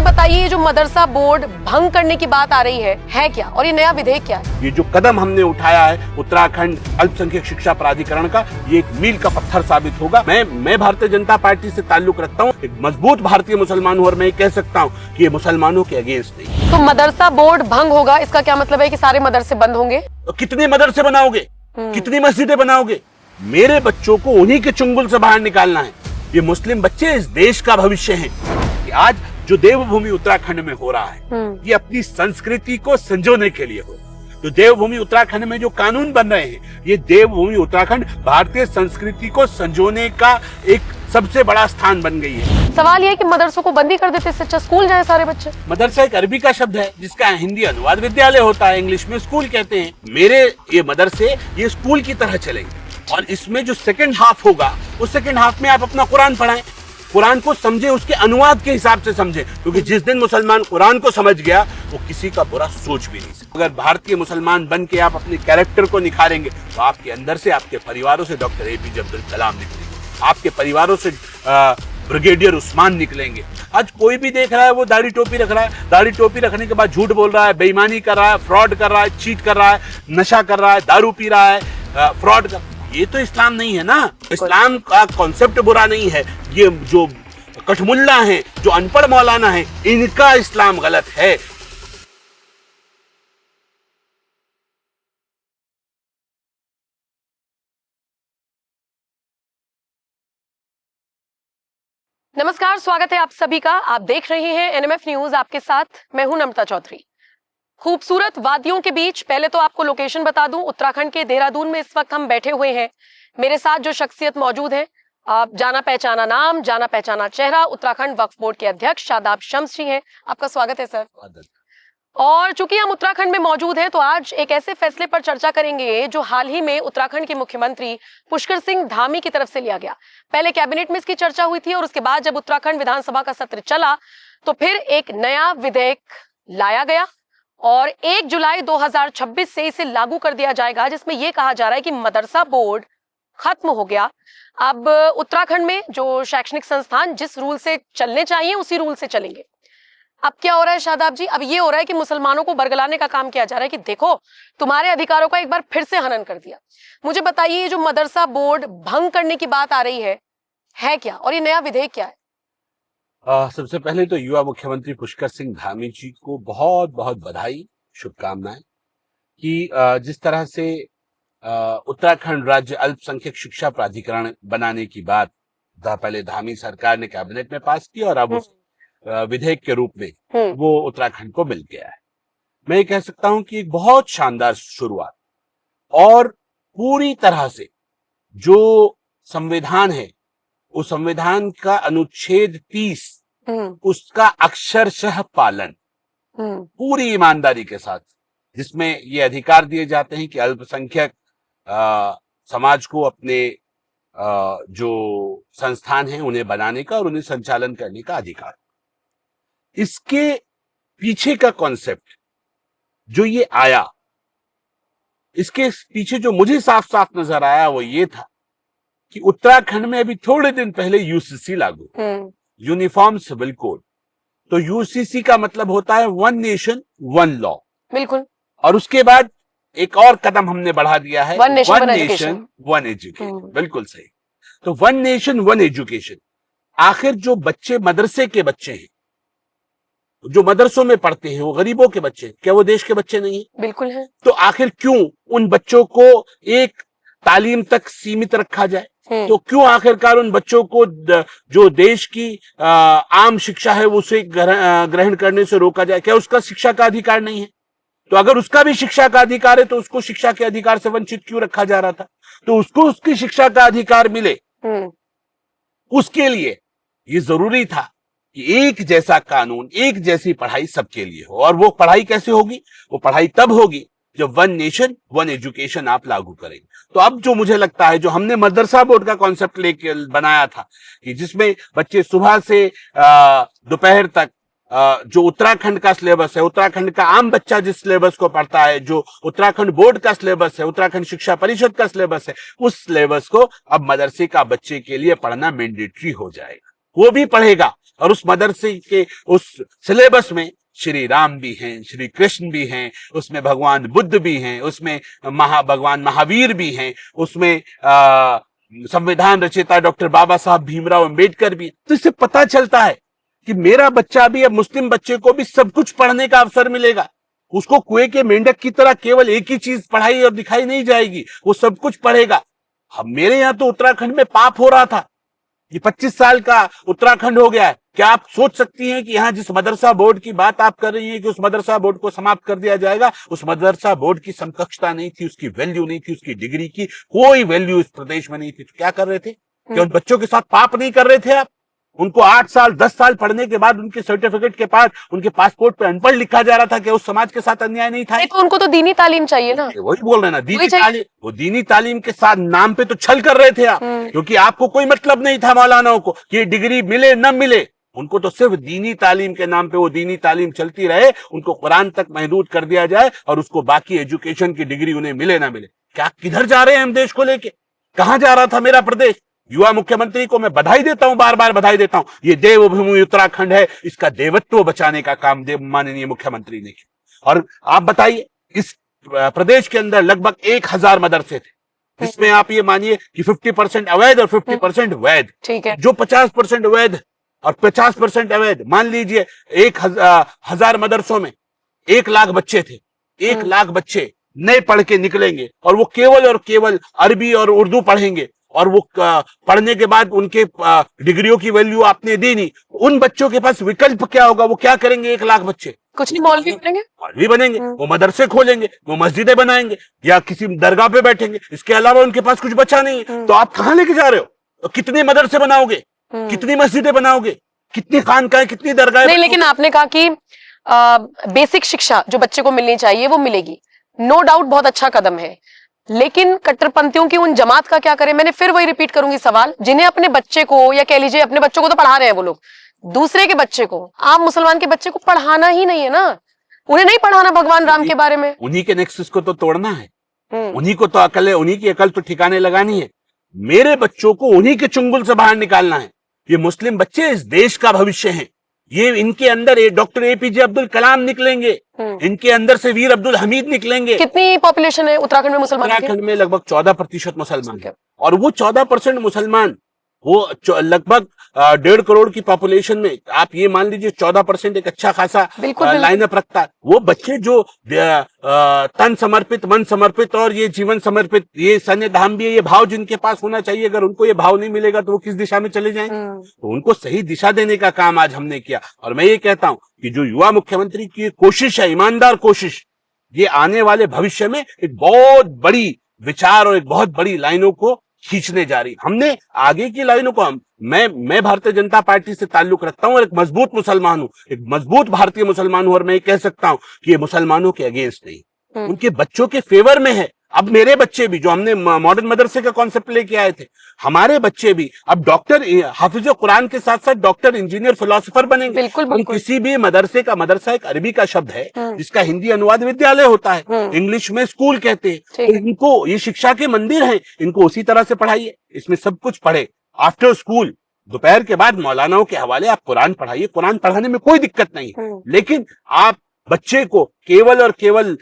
मुझे बताइए, ये जो मदरसा बोर्ड भंग करने की बात आ रही है क्या, और ये नया विधेयक क्या है? ये जो कदम हमने उठाया है उत्तराखंड अल्पसंख्यक शिक्षा प्राधिकरण का, ये एक मील का पत्थर साबित होगा। मैं भारतीय जनता पार्टी से ताल्लुक रखता हूँ, एक मजबूत भारतीय मुसलमान हूँ, और मैं कह सकता हूँ कि ये मुसलमानों के अगेंस्ट नहीं। तो मदरसा बोर्ड भंग होगा, इसका क्या मतलब है कि सारे मदरसे बंद होंगे? तो कितने मदरसे बनाओगे, कितनी मस्जिदें बनाओगे? मेरे बच्चों को उन्हीं के चुंगल से बाहर निकालना है। ये मुस्लिम बच्चे इस देश का भविष्य हैं। कि आज जो देवभूमि उत्तराखंड में हो रहा है, ये अपनी संस्कृति को संजोने के लिए हो। तो देवभूमि उत्तराखंड में जो कानून बन रहे हैं, ये देवभूमि उत्तराखंड भारतीय संस्कृति को संजोने का एक सबसे बड़ा स्थान बन गई है। सवाल ये है कि मदरसों को बंदी कर देते, इससे अच्छा स्कूल जाए सारे बच्चे। मदरसा एक अरबी का शब्द है जिसका हिंदी अनुवाद विद्यालय होता है, इंग्लिश में स्कूल कहते हैं। मेरे ये मदरसे ये स्कूल की तरह चलेंगे, और इसमें जो सेकंड हाफ होगा, उस सेकंड हाफ में आप अपना कुरान पढ़ाएं, कुरान को समझे, उसके अनुवाद के हिसाब से समझे, क्योंकि जिस दिन मुसलमान कुरान को समझ गया, वो किसी का बुरा सोच भी नहीं सकता। अगर भारतीय मुसलमान बन के आप अपने कैरेक्टर को निखारेंगे, तो आपके अंदर से, आपके परिवारों से डॉक्टर APJ अब्दुल कलाम निकलेंगे, आपके परिवारों से ब्रिगेडियर उस्मान निकलेंगे। आज कोई भी देख रहा है वो दाढ़ी टोपी रख रहा है, दाढ़ी टोपी रखने के बाद झूठ बोल रहा है, बेईमानी कर रहा है, फ्रॉड कर रहा है, चीट कर रहा है, नशा कर रहा है, दारू पी रहा है, फ्रॉड कर। ये तो इस्लाम नहीं है ना। इस्लाम का कॉन्सेप्ट बुरा नहीं है, ये जो कठमुल्ला है, जो अनपढ़ मौलाना है, इनका इस्लाम गलत है। नमस्कार, स्वागत है आप सभी का। आप देख रहे हैं NMF न्यूज, आपके साथ मैं हूं नम्रता चौधरी। खूबसूरत वादियों के बीच पहले तो आपको लोकेशन बता दूं, उत्तराखंड के देहरादून में इस वक्त हम बैठे हुए हैं। मेरे साथ जो शख्सियत मौजूद है, आप जाना पहचाना नाम, जाना पहचाना चेहरा, उत्तराखंड वक्फ बोर्ड के अध्यक्ष शादाब शम्स जी हैं। आपका स्वागत है सर। और चूंकि हम उत्तराखंड में मौजूद हैं, तो आज एक ऐसे फैसले पर चर्चा करेंगे जो हाल ही में उत्तराखंड के मुख्यमंत्री पुष्कर सिंह धामी की तरफ से लिया गया। पहले कैबिनेट में इसकी चर्चा हुई थी, और उसके बाद जब उत्तराखंड विधानसभा का सत्र चला, तो फिर एक नया विधेयक लाया गया, और 1 जुलाई 2026 से इसे लागू कर दिया जाएगा, जिसमें यह कहा जा रहा है कि मदरसा बोर्ड खत्म हो गया। अब उत्तराखंड में जो शैक्षणिक संस्थान जिस रूल से चलने चाहिए, उसी रूल से चलेंगे। अब क्या हो रहा है शादाब जी? अब ये हो रहा है कि मुसलमानों को बरगलाने का काम किया जा रहा है कि देखो, तुम्हारे अधिकारों का एक बार फिर से हनन कर दिया। मुझे बताइए, ये जो मदरसा बोर्ड भंग करने की बात आ रही है क्या, और ये नया विधेयक क्या है? सबसे पहले तो युवा मुख्यमंत्री पुष्कर सिंह धामी जी को बहुत बहुत बधाई, शुभकामनाएं कि जिस तरह से उत्तराखंड राज्य अल्पसंख्यक शिक्षा प्राधिकरण बनाने की बात पहले धामी सरकार ने कैबिनेट में पास की, और अब उस विधेयक के रूप में वो उत्तराखंड को मिल गया है। मैं ये कह सकता हूं कि एक बहुत शानदार शुरुआत, और पूरी तरह से जो संविधान है, उस संविधान का अनुच्छेद 30 उसका अक्षरशः पालन पूरी ईमानदारी के साथ, जिसमें ये अधिकार दिए जाते हैं कि अल्पसंख्यक समाज को अपने जो संस्थान हैं उन्हें बनाने का और उन्हें संचालन करने का अधिकार। इसके पीछे का कॉन्सेप्ट जो ये आया, इसके पीछे जो मुझे साफ साफ नजर आया, वो ये था कि उत्तराखंड में अभी थोड़े दिन पहले UCC लागू, यूनिफॉर्म सिविल कोड। तो UCC का मतलब होता है वन नेशन वन लॉ। बिल्कुल। और उसके बाद एक और कदम हमने बढ़ा दिया है, वन नेशन वन एजुकेशन। बिल्कुल सही। तो वन नेशन वन एजुकेशन, आखिर जो बच्चे मदरसे के बच्चे हैं, जो मदरसों में पढ़ते हैं, वो गरीबों के बच्चे, क्या वो देश के बच्चे नहीं है? बिल्कुल है। तो आखिर क्यों उन बच्चों को एक तालीम तक सीमित रखा जाए? तो क्यों आखिरकार उन बच्चों को जो देश की आम शिक्षा है उसे ग्रहण करने से रोका जाए? क्या उसका शिक्षा का अधिकार नहीं है? तो अगर उसका भी शिक्षा का अधिकार है, तो उसको शिक्षा के अधिकार से वंचित क्यों रखा जा रहा था? तो उसको उसकी शिक्षा का अधिकार मिले, उसके लिए ये जरूरी था कि एक जैसा कानून, एक जैसी पढ़ाई सबके लिए हो। और वो पढ़ाई कैसे होगी? वो पढ़ाई तब होगी जब वन नेशन वन एजुकेशन आप लागू करेंगे। तो अब जो मुझे लगता है, जो हमने मदरसा बोर्ड का कॉन्सेप्ट लेके बनाया था, कि जिसमें बच्चे सुबह से दोपहर तक जो उत्तराखंड का सिलेबस है, उत्तराखंड का आम बच्चा जिस सिलेबस को पढ़ता है, जो उत्तराखंड बोर्ड का सिलेबस है, उत्तराखंड शिक्षा परिषद का सिलेबस है, उस सिलेबस को अब मदरसे का बच्चे के लिए पढ़ना मैंडेटरी हो जाएगा। वो भी पढ़ेगा, और उस मदरसे के उस सिलेबस में श्री राम भी हैं, श्री कृष्ण भी हैं, उसमें भगवान बुद्ध भी हैं, उसमें भगवान महावीर भी हैं, उसमें संविधान रचयिता डॉक्टर बाबा साहब भीमराव अंबेडकर भी। तो इससे पता चलता है कि मेरा बच्चा भी, अब मुस्लिम बच्चे को भी सब कुछ पढ़ने का अवसर मिलेगा। उसको कुएं के मेंढक की तरह केवल एक ही चीज पढ़ाई और दिखाई नहीं जाएगी, वो सब कुछ पढ़ेगा। हम मेरे यहाँ तो उत्तराखंड में पाप हो रहा था, ये 25 साल का उत्तराखंड हो गया है। क्या आप सोच सकती हैं कि यहाँ जिस मदरसा बोर्ड की बात आप कर रही हैं कि उस मदरसा बोर्ड को समाप्त कर दिया जाएगा, उस मदरसा बोर्ड की समकक्षता नहीं थी, उसकी वैल्यू नहीं थी, उसकी डिग्री की कोई वैल्यू इस प्रदेश में नहीं थी। तो क्या कर रहे थे? क्या उन बच्चों के साथ पाप नहीं कर रहे थे आप? उनको 8 साल 10 साल पढ़ने के बाद उनके सर्टिफिकेट के पास उनके पासपोर्ट पे अनपढ़ लिखा जा रहा था कि उस समाज के साथ अन्याय नहीं था। तो उनको तो दीनी तालीम चाहिए ना, वही बोल रहे हैं ना, दीनी तालीम। वो दीनी तालीम के साथ नाम पे तो छल कर रहे थे आप, क्योंकि आपको कोई मतलब नहीं था मौलानाओं को कि डिग्री मिले न मिले। उनको तो सिर्फ दीनी तालीम के नाम पे वो दीनी तालीम चलती रहे, उनको कुरान तक महदूद कर दिया जाए और उसको बाकी एजुकेशन की डिग्री उन्हें मिले ना मिले। क्या किधर जा रहे हैं हम देश को लेके? कहां जा रहा था मेरा प्रदेश? युवा मुख्यमंत्री को मैं बधाई देता हूं, बार बार बधाई देता हूं। ये देवभूमि उत्तराखंड है, इसका देवत्व बचाने का काम माननीय मुख्यमंत्री ने किया। और आप बताइए, इस प्रदेश के अंदर लगभग 1000 मदरसे थे, जिसमें आप ये मानिए कि 50% अवैध और 50% वैध। ठीक है। जो 50% वैध और 50% अवैध, मान लीजिए 1000 मदरसों में 1 लाख बच्चे थे। 1 लाख बच्चे नए पढ़ के निकलेंगे और वो केवल और केवल अरबी और उर्दू पढ़ेंगे, और वो पढ़ने के बाद उनके डिग्रियों की वैल्यू आपने दी नहीं। उन बच्चों के पास विकल्प क्या होगा? वो क्या करेंगे? 1 लाख बच्चे कुछ नहीं, मौलवी बनेंगे, मौलवी बनेंगे, वो मदरसे खोलेंगे, वो मस्जिदें बनाएंगे या किसी दरगाह पे बैठेंगे। इसके अलावा उनके पास कुछ बचा नहीं है। तो आप कहां लेके जा रहे हो? तो कितने मदरसे बनाओगे? कितनी मस्जिदें बनाओगे? कितनी खानकाएं, कितनी दरगाहें? नहीं, लेकिन आपने कहा कि बेसिक शिक्षा जो बच्चे को मिलनी चाहिए वो मिलेगी, नो डाउट बहुत अच्छा कदम है। लेकिन कट्टरपंथियों की उन जमात का क्या करें? मैंने फिर वही रिपीट करूंगी सवाल, जिन्हें अपने बच्चे को, या कह लीजिए अपने बच्चों को तो पढ़ा रहे हैं वो लोग, दूसरे के बच्चे को, आम मुसलमान के बच्चे को पढ़ाना ही नहीं है ना। उन्हें नहीं पढ़ाना भगवान राम के बारे में। उन्हीं के नेक्सस को तो तोड़ना है, उन्हीं को तो अकल है, उन्हीं की अकल तो ठिकाने लगानी है। मेरे बच्चों को उन्हीं के चुंगल से बाहर निकालना है। ये मुस्लिम बच्चे इस देश का भविष्य हैं। ये इनके अंदर डॉक्टर एपीजे अब्दुल कलाम निकलेंगे, इनके अंदर से वीर अब्दुल हमीद निकलेंगे। कितनी पॉपुलेशन है उत्तराखंड में मुसलमान? उत्तराखंड में लगभग 14% मुसलमान है, और वो 14% मुसलमान, वो लगभग 1.5 करोड़ की पॉपुलेशन में आप ये मान लीजिए 14% एक अच्छा खासा लाइनअप रखता है। वो बच्चे जो तन समर्पित, मन समर्पित और ये जीवन समर्पित, ये सन्य धाम भी है, ये भाव जिनके पास होना चाहिए, अगर उनको ये भाव नहीं मिलेगा तो वो किस दिशा में चले जाएंगे? तो उनको सही दिशा देने का काम आज हमने किया। और मैं ये कहता हूं कि जो युवा मुख्यमंत्री की कोशिश है, ईमानदार कोशिश, ये आने वाले भविष्य में एक बहुत बड़ी विचार और एक बहुत बड़ी लाइनों को खींचने जा रही। हमने आगे की लाइनों को मैं भारतीय जनता पार्टी से ताल्लुक रखता हूं और एक मजबूत मुसलमान हूं, एक मजबूत भारतीय मुसलमान हूं, और मैं ये कह सकता हूं कि ये मुसलमानों के अगेंस्ट नहीं, उनके बच्चों के फेवर में है। अब मेरे बच्चे भी, जो हमने मॉडर्न मदरसे का कॉन्सेप्ट लेके आए थे, हमारे बच्चे भी अब डॉक्टर, हाफिज कुरान के साथ साथ डॉक्टर, इंजीनियर, फिलोसोफर बनेंगे। बिल्कुल, बिल्कुल। किसी भी मदरसे का, मदरसा एक अरबी का शब्द है जिसका हिंदी अनुवाद विद्यालय होता है, इंग्लिश में स्कूल कहते हैं। तो इनको, ये शिक्षा के मंदिर हैं, इनको उसी तरह से पढ़ाइए, इसमें सब कुछ पढ़े। आफ्टर स्कूल दोपहर के बाद मौलानाओं के हवाले आप कुरान पढ़ाइए, कुरान पढ़ाने में कोई दिक्कत नहीं है। लेकिन आप बच्चे को केवल और केवल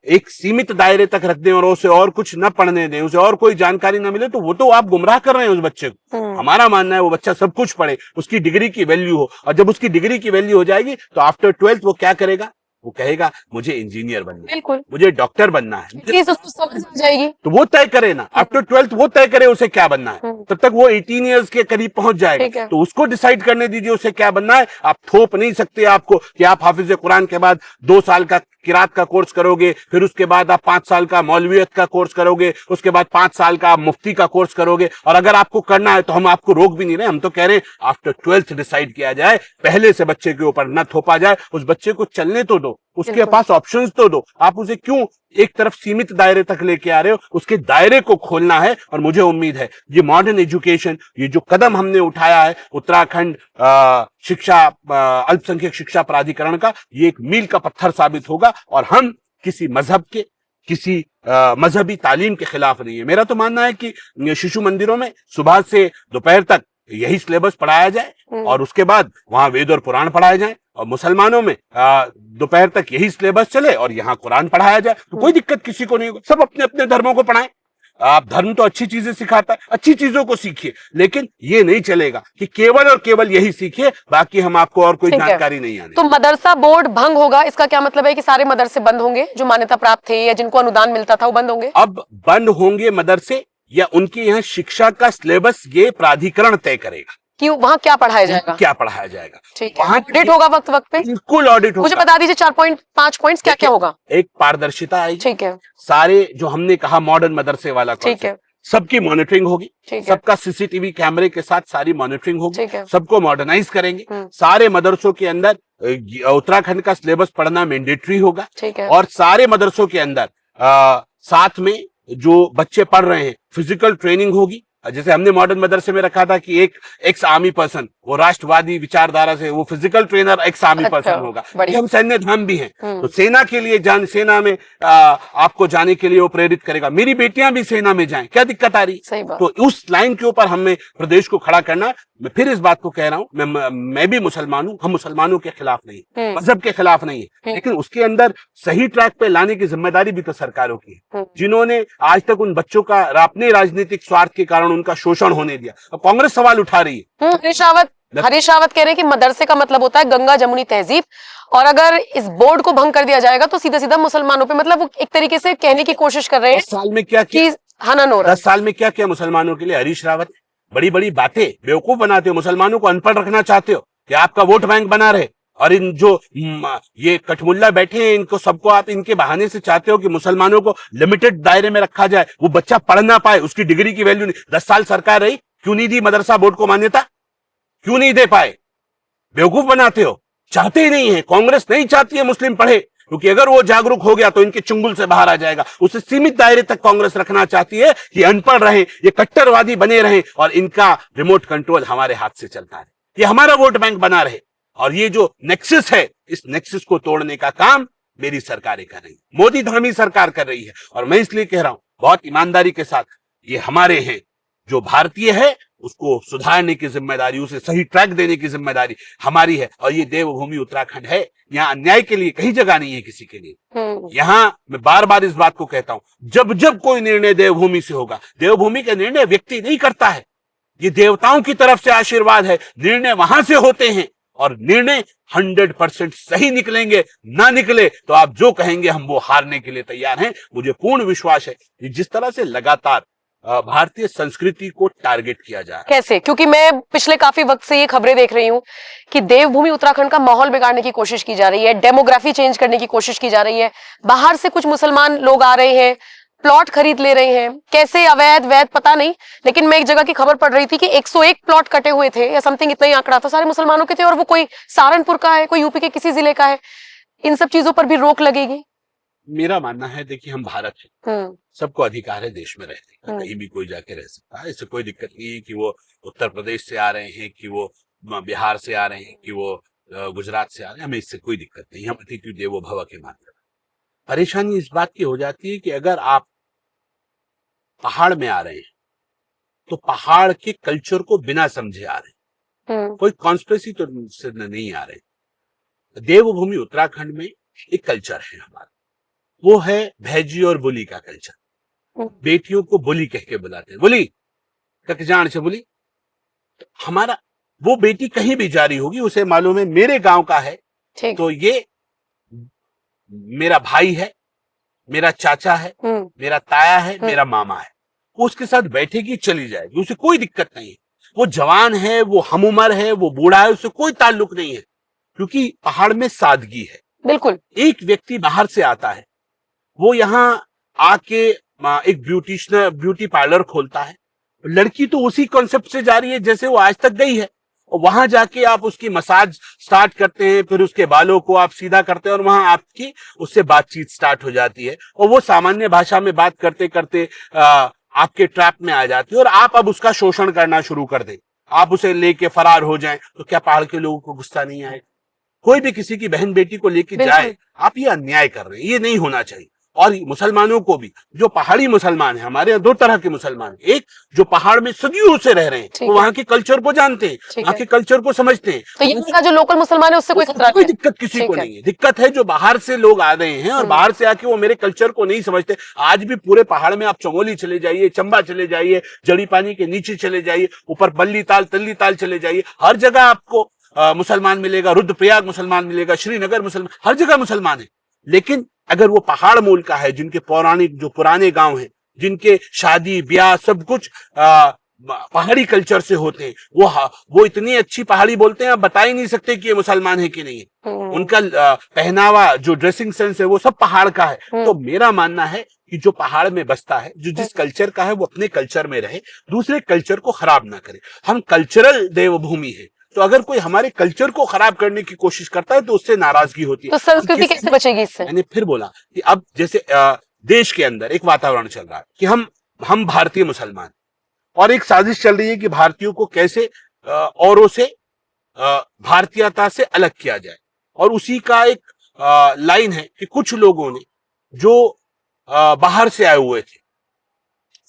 एक सीमित दायरे तक रख दें और उसे और कुछ न पढ़ने दें, उसे और कोई जानकारी न मिले, तो वो तो आप गुमराह कर रहे हैं उस बच्चे को। हमारा मानना है वो बच्चा सब कुछ पढ़े, उसकी डिग्री की वैल्यू हो, और जब उसकी डिग्री की वैल्यू हो जाएगी तो आफ्टर 12th वो क्या करेगा? वो कहेगा मुझे इंजीनियर बनना है, बिल्कुल, मुझे डॉक्टर बनना है। उसको समझ आ जाएगी, तो वो तय करे ना, आफ्टर 12th वो तय करे उसे क्या बनना है। तब तक वो 18 ईयर्स के करीब पहुंच जाएगा, तो उसको डिसाइड करने दीजिए उसे क्या बनना है। आप थोप नहीं सकते आपको कि आप हाफिज कुरान के बाद 2 साल का किरात का कोर्स करोगे, फिर उसके बाद आप 5 साल का मौलवियत का कोर्स करोगे, उसके बाद 5 साल का मुफ्ती का कोर्स करोगे। और अगर आपको करना है तो हम आपको रोक भी नहीं रहे, हम तो कह रहे हैं आफ्टर 12th डिसाइड किया जाए, पहले से बच्चे के ऊपर न थोपा जाए, उस बच्चे को चलने तो दो, उसके पास ऑप्शंस तो दो। आप उसे क्यों एक तरफ सीमित दायरे तक लेके आ रहे हो? उसके दायरे को खोलना है। और मुझे उम्मीद है ये मॉडर्न एजुकेशन, ये जो कदम हमने उठाया है उत्तराखंड शिक्षा अल्पसंख्यक शिक्षा प्राधिकरण का, ये एक मील का पत्थर साबित होगा। और हम किसी मजहब के, किसी मजहबी तालीम के खिलाफ नहीं है। मेरा तो मानना है कि शिशु मंदिरों में सुबह से दोपहर तक यही सिलेबस पढ़ाया जाए और उसके बाद वहां वेद और पुराण पढ़ाए जाए, और मुसलमानों में दोपहर तक यही सिलेबस चले और यहाँ कुरान पढ़ाया जाए, तो कोई दिक्कत किसी को नहीं होगी। सब अपने अपने धर्मों को पढ़ाएं। आप धर्म तो अच्छी चीजें सिखाता है, अच्छी चीजों को सीखिए, लेकिन ये नहीं चलेगा कि केवल और केवल यही सीखिए, बाकी हम आपको और कोई जानकारी नहीं आने। तो मदरसा बोर्ड भंग होगा, इसका क्या मतलब है कि सारे मदरसे बंद होंगे जो मान्यता प्राप्त थे या जिनको अनुदान मिलता था वो बंद होंगे? अब बंद होंगे मदरसे या उनके यहाँ शिक्षा का सिलेबस ये प्राधिकरण तय करेगा कि वहाँ क्या पढ़ाया जाएगा, क्या पढ़ाया जाएगा। ठीक है, ऑडिट होगा वक्त वक्त पे, बिल्कुल ऑडिट होगा। मुझे बता दीजिए 5 पॉइंट्स क्या क्या होगा। एक पारदर्शिता आएगी, ठीक है, सारे जो हमने कहा मॉडर्न मदरसे वाला, ठीक है, सबकी मॉनिटरिंग होगी, सबका सीसीटीवी कैमरे के साथ सारी मॉनिटरिंग होगी, सबको मॉडर्नाइज करेंगे। सारे मदरसों के अंदर उत्तराखंड का सिलेबस पढ़ना मैंडेटरी होगा, और सारे मदरसों के अंदर साथ में जो बच्चे पढ़ रहे हैं फिजिकल ट्रेनिंग होगी। जैसे हमने मॉडर्न मदरसे में रखा था कि एक एक्स आर्मी पर्सन, वो राष्ट्रवादी विचारधारा से, वो physical trainer ex army person होगा। हम सैन्य धाम भी हैं, तो सेना के लिए सेना में आपको जाने के लिए वो प्रेरित करेगा। मेरी बेटियां भी सेना में जाएं, क्या दिक्कत आ रही? तो उस लाइन के ऊपर हमें प्रदेश को खड़ा करना। मैं फिर इस बात को कह रहा हूं, मैं भी मुसलमान हूं, हम मुसलमानों के खिलाफ नहीं, मजहब के खिलाफ नहीं है, लेकिन उसके अंदर सही ट्रैक पे लाने की जिम्मेदारी भी तो सरकारों की है, जिन्होंने आज तक उन बच्चों का अपने राजनीतिक स्वार्थ के कारण उनका शोषण होने दिया। अब कांग्रेस सवाल उठा रही है। हरीश रावत कह रहे हैं कि मदरसे का मतलब होता है गंगा जमुनी तहजीब, और अगर इस बोर्ड को भंग कर दिया जाएगा तो सीधा सीधा मुसलमानों पे, मतलब वो एक तरीके से कहने की कोशिश कर रहे हैं 10 साल में क्या किया, 10 साल में क्या किया मुसलमानों के लिए हरीश रावत? बड़ी बड़ी बातें, बेवकूफ बनाते हो, मुसलमानों को अनपढ़ रखना चाहते हो कि आपका वोट बैंक बना रहे, और इन जो ये कठमुल्ला बैठे हैं इनको सबको आप इनके बहाने से चाहते हो कि मुसलमानों को लिमिटेड दायरे में रखा जाए, वो बच्चा पढ़ ना पाए, उसकी डिग्री की वैल्यू नहीं। 10 साल सरकार रही, क्यों नहीं दी मदरसा बोर्ड को मान्यता? क्यों नहीं दे पाए? बेवकूफ बनाते हो, चाहते ही नहीं है। कांग्रेस नहीं चाहती है मुस्लिम पढ़े, क्योंकि अगर वो जागरूक हो गया तो इनके चुंगल से बाहर आ जाएगा। उसे सीमित दायरे तक कांग्रेस रखना चाहती है कि अनपढ़ रहे, ये कट्टरवादी बने रहे, और इनका रिमोट कंट्रोल हमारे हाथ से चलता है, ये हमारा वोट बैंक बना रहे। और ये जो नेक्सस है, इस नेक्सस को तोड़ने का काम मेरी सरकारें कर रही है, मोदी धामी सरकार कर रही है। और मैं इसलिए कह रहा हूं बहुत ईमानदारी के साथ, ये हमारे हैं, जो भारतीय है उसको सुधारने की जिम्मेदारी, उसे सही ट्रैक देने की जिम्मेदारी हमारी है। और ये देवभूमि उत्तराखंड है, यहाँ अन्याय के लिए कहीं जगह नहीं है किसी के लिए। यहाँ मैं बार बार इस बात को कहता हूं, जब जब कोई निर्णय देवभूमि से होगा, देवभूमि का निर्णय व्यक्ति नहीं करता है, ये देवताओं की तरफ से आशीर्वाद है। निर्णय वहां से होते हैं, और निर्णय 100% सही निकलेंगे। ना निकले तो आप जो कहेंगे हम वो हारने के लिए तैयार हैं। मुझे पूर्ण विश्वास है कि जिस तरह से लगातार भारतीय संस्कृति को टारगेट किया जा रहा है। कैसे? क्योंकि मैं पिछले काफी वक्त से ये खबरें देख रही हूँ कि देवभूमि उत्तराखंड का माहौल बिगाड़ने की कोशिश की जा रही है, डेमोग्राफी चेंज करने की कोशिश की जा रही है, बाहर से कुछ मुसलमान लोग आ रहे हैं, प्लॉट खरीद ले रहे हैं, कैसे अवैध वैध पता नहीं, लेकिन मैं एक जगह की खबर पढ़ रही थी कि 101 प्लॉट कटे हुए थे या समथिंग, इतना ही आंकड़ा था, सारे मुसलमानों के थे, और वो कोई सहारनपुर का है, कोई यूपी के किसी जिले का है। इन सब चीजों पर भी रोक लगेगी? मेरा मानना है, देखिए हम भारत है, सबको अधिकार है देश में रहने का, कहीं भी कोई जाके रह सकता है, इससे कोई दिक्कत नहीं है कि वो उत्तर प्रदेश से आ रहे हैं, कि वो बिहार से आ रहे हैं, कि वो गुजरात से आ रहे हैं, हमें इससे कोई दिक्कत नहीं। हम अतिथि देवो भव के मानते। परेशानी इस बात की हो जाती है कि अगर आप पहाड़ में आ रहे हैं तो पहाड़ के कल्चर को बिना समझे आ रहे हैं, कोई कॉन्स्पिरेसी तो से नहीं आ रहे। देवभूमि उत्तराखंड में एक कल्चर है हमारा, वो है भैजी और बोली का कल्चर। बेटियों को बोली कह के बुलाते हैं, बोली कक जान से बोली। तो हमारा वो बेटी कहीं भी जारी होगी, उसे मालूम है मेरे गांव का है, तो ये मेरा भाई है, मेरा चाचा है, मेरा ताया है, मेरा मामा है, वो उसके साथ बैठेगी, चली जाएगी, उसे कोई दिक्कत नहीं है। वो जवान है, वो हम उम्र है, वो बूढ़ा है, उससे कोई ताल्लुक नहीं है, क्योंकि पहाड़ में सादगी है। बिल्कुल। एक व्यक्ति बाहर से आता है, वो यहाँ आके एक ब्यूटी पार्लर खोलता है, लड़की तो उसी कॉन्सेप्ट से जा रही है जैसे वो आज तक गई है, और वहां जाके आप उसकी मसाज स्टार्ट करते हैं, फिर उसके बालों को आप सीधा करते हैं, और वहां आपकी उससे बातचीत स्टार्ट हो जाती है, और वो सामान्य भाषा में बात करते करते आपके ट्रैप में आ जाती है, और आप अब उसका शोषण करना शुरू कर दें, आप उसे लेके फरार हो जाएं, तो क्या पहाड़ के लोगों को गुस्सा नहीं आएगा? कोई भी किसी की बहन बेटी को लेके जाए, आप ये अन्याय कर रहे हैं, ये नहीं होना चाहिए। और मुसलमानों को भी, जो पहाड़ी मुसलमान है, हमारे यहाँ दो तरह के मुसलमान हैं, एक जो पहाड़ में सदियों से रह रहे हैं, वो वहाँ के कल्चर को जानते हैं, वहाँ के कल्चर को समझते हैं, तो यहाँ का जो लोकल मुसलमान है उससे कोई खतरा कोई दिक्कत किसी को नहीं है। दिक्कत है जो बाहर से लोग आ रहे हैं और बाहर से आके वो मेरे कल्चर को नहीं समझते। आज भी पूरे पहाड़ में आप चमोली चले जाइए, चंबा चले जाइए, जड़ी पानी के नीचे चले जाइए, ऊपर बल्ली ताल, तल्ली ताल चले जाइए, हर जगह आपको मुसलमान मिलेगा, रुद्रप्रयाग मुसलमान मिलेगा, श्रीनगर मुसलमान, हर जगह मुसलमान है। लेकिन अगर वो पहाड़ मूल का है, जिनके पौराणिक जो पुराने गांव हैं, जिनके शादी ब्याह सब कुछ पहाड़ी कल्चर से होते हैं, वो इतनी अच्छी पहाड़ी बोलते हैं, आप बता ही नहीं सकते कि ये मुसलमान है कि नहीं है। उनका पहनावा, जो ड्रेसिंग सेंस है, वो सब पहाड़ का है। तो मेरा मानना है कि जो पहाड़ में बसता है, जो जिस कल्चर का है, वो अपने कल्चर में रहे, दूसरे कल्चर को खराब ना करे। हम कल्चरल देवभूमि है, तो अगर कोई हमारे कल्चर को खराब करने की कोशिश करता है तो उससे नाराजगी होती है। तो संस्कृति कैसे बचेगी इससे? मैंने फिर बोला कि अब जैसे देश के अंदर एक वातावरण चल रहा है कि हम भारतीय मुसलमान, और एक साजिश चल रही है कि भारतीयों को कैसे औरों से भारतीयता से अलग किया जाए। और उसी का एक लाइन है कि कुछ लोगों ने जो बाहर से आए हुए थे,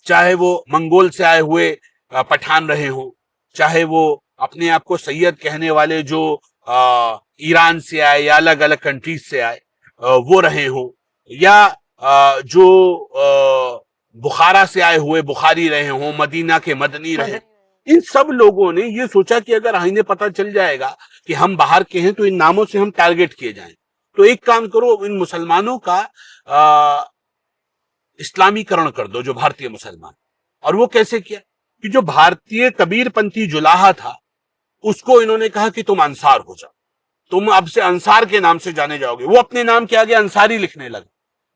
चाहे वो मंगोल से आए हुए पठान रहे हों, चाहे वो अपने आप को सैयद कहने वाले जो ईरान से आए या अलग अलग कंट्रीज से आए वो रहे हों, या जो बुखारा से आए हुए बुखारी रहे हों, मदीना के मदनी रहे, इन सब लोगों ने ये सोचा कि अगर इन्हें पता चल जाएगा कि हम बाहर के हैं तो इन नामों से हम टारगेट किए जाएं। तो एक काम करो, इन मुसलमानों का इस्लामीकरण कर दो, जो भारतीय मुसलमान। और वो कैसे किया कि जो भारतीय कबीरपंथी जुलाहा था, उसको इन्होंने कहा कि तुम अंसार हो जाओ, तुम अब से अंसार के नाम से जाने जाओगे। वो अपने नाम के आगे अंसारी लिखने लगे।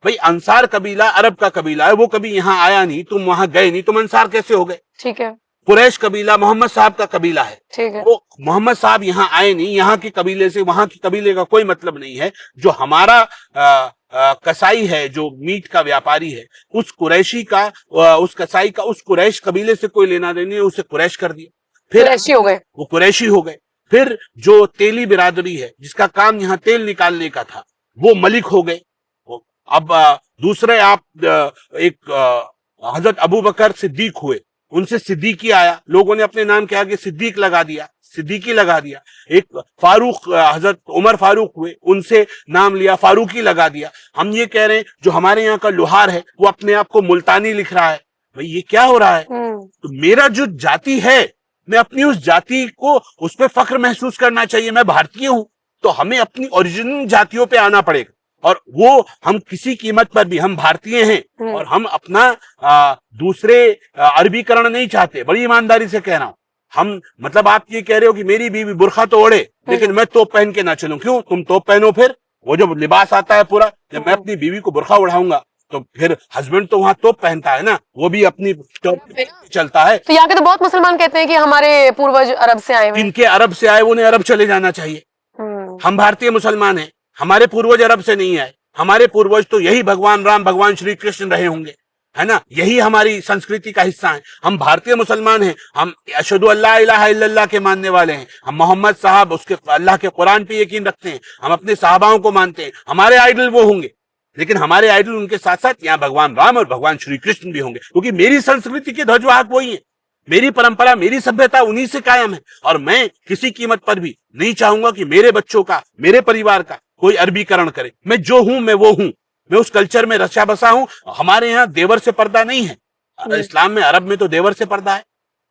भाई, अंसार कबीला अरब का कबीला है, वो कभी यहाँ आया नहीं, तुम वहां गए नहीं, तुम अंसार कैसे हो गए? ठीक है। कुरैश कबीला मोहम्मद साहब का कबीला है, ठीक है। वो मोहम्मद साहब यहाँ आए नहीं, यहाँ के कबीले से वहां के कबीले का कोई मतलब नहीं है। जो हमारा कसाई है, जो मीट का व्यापारी है, उस कुरैशी का, उस कसाई का उस कुरैश कबीले से कोई लेना देनी है, उसे कुरैश कर दिया, फिर कुरैशी हो गए, वो कुरैशी हो गए। फिर जो तेली बिरादरी है, जिसका काम यहाँ तेल निकालने का था, वो मलिक हो गए। अब दूसरे आप एक हजरत अबू बकर सिद्दीक हुए, उनसे सिद्दीकी आया, लोगों ने अपने नाम के आगे सिद्दीक लगा दिया, सिद्दीकी लगा दिया। एक फारूक, हजरत उमर फारूक हुए, उनसे नाम लिया, फारूकी लगा दिया। हम ये कह रहे हैं जो हमारे यहाँ का लोहार है, वो अपने आप को मुल्तानी लिख रहा है। भाई, ये क्या हो रहा है? तो मेरा जो जाति है, मैं अपनी उस जाति को, उस पर फख्र महसूस करना चाहिए। मैं भारतीय हूं, तो हमें अपनी ओरिजिनल जातियों पे आना पड़ेगा। और वो हम किसी कीमत पर भी, हम भारतीय हैं और हम अपना दूसरे अरबीकरण नहीं चाहते। बड़ी ईमानदारी से कह रहा हूं। हम, मतलब आप ये कह रहे हो कि मेरी बीवी बुर्खा तो ओढ़े, लेकिन मैं तोप पहन के ना चलूं। क्यों? तुम तोप पहनो, फिर वो जो लिबास आता है पूरा, जब मैं अपनी बीवी को बुर्खा उड़ाऊंगा तो फिर हस्बैंड तो वहां तोप पहनता है ना, वो भी अपनी टोप चलता है। तो यहाँ के तो बहुत मुसलमान कहते हैं कि हमारे पूर्वज अरब से आए हुए। इनके अरब से आए, उन्हें अरब चले जाना चाहिए। हम भारतीय मुसलमान हैं, हमारे पूर्वज अरब से नहीं आए। हमारे पूर्वज तो यही भगवान राम, भगवान श्री कृष्ण रहे होंगे, है ना? यही हमारी संस्कृति का हिस्सा है। हम भारतीय मुसलमान हैं, हम अशहदु अल्ला इलाहा इल्लल्लाह के मानने वाले हैं। हम मोहम्मद साहब, उसके अल्लाह के कुरान पे यकीन रखते हैं। हम अपने साहबाओं को मानते हैं। हमारे आइडल वो होंगे, लेकिन हमारे आइडल उनके साथ साथ यहाँ भगवान राम और भगवान श्री कृष्ण भी होंगे, क्योंकि मेरी संस्कृति के ध्वजवाहक वही है। मेरी परंपरा, मेरी सभ्यता उन्हीं से कायम है। और मैं किसी कीमत पर भी नहीं चाहूंगा कि मेरे बच्चों का, मेरे परिवार का कोई अरबीकरण करे। मैं जो हूं, मैं वो हूं। मैं उस कल्चर में रचा बसा हूं। हमारे यहाँ देवर से पर्दा नहीं है। इस्लाम में, अरब में तो देवर से पर्दा है,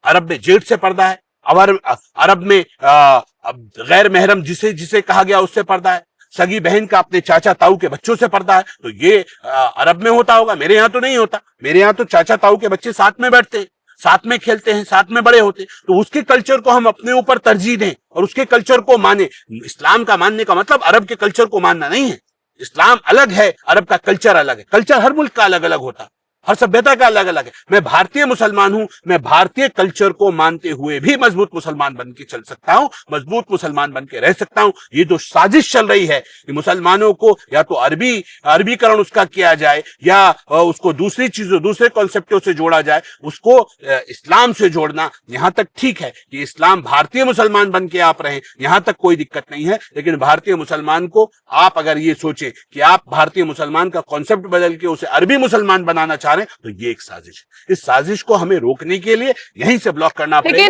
अरब में जेठ से पर्दा है, अरब में गैर महरम जिसे जिसे कहा गया उससे पर्दा है, सगी बहन का अपने चाचा ताऊ के बच्चों से पर्दा है। तो ये अरब में होता होगा, मेरे यहाँ तो नहीं होता। मेरे यहाँ तो चाचा ताऊ के बच्चे साथ में बैठते हैं, साथ में खेलते हैं, साथ में बड़े होते हैं। तो उसके कल्चर को हम अपने ऊपर तरजीह दें और उसके कल्चर को माने। इस्लाम का मानने का मतलब अरब के कल्चर को मानना नहीं है। इस्लाम अलग है, अरब का कल्चर अलग है। कल्चर हर मुल्क का अलग अलग होता है। हर सभ्यता का अलग अलग है। मैं भारतीय मुसलमान हूं, मैं भारतीय कल्चर को मानते हुए भी मजबूत मुसलमान बन के चल सकता हूं, मजबूत मुसलमान बन के रह सकता हूं। ये जो साजिश चल रही है कि मुसलमानों को या तो अरबीकरण उसका किया जाए या उसको दूसरी चीजों, दूसरे कॉन्सेप्टों से जोड़ा जाए, उसको इस्लाम से जोड़ना, यहां तक ठीक है कि इस्लाम भारतीय मुसलमान बन के आप रहे, यहां तक कोई दिक्कत नहीं है। लेकिन भारतीय मुसलमान को आप अगर ये सोचे कि आप भारतीय मुसलमान का कॉन्सेप्ट बदल के उसे अरबी मुसलमान बनाना चाह रहे हैं, तो ये एक साजिश है। इस साजिश को हमें रोकने के लिए यहीं से ब्लॉक करना पड़ेगा।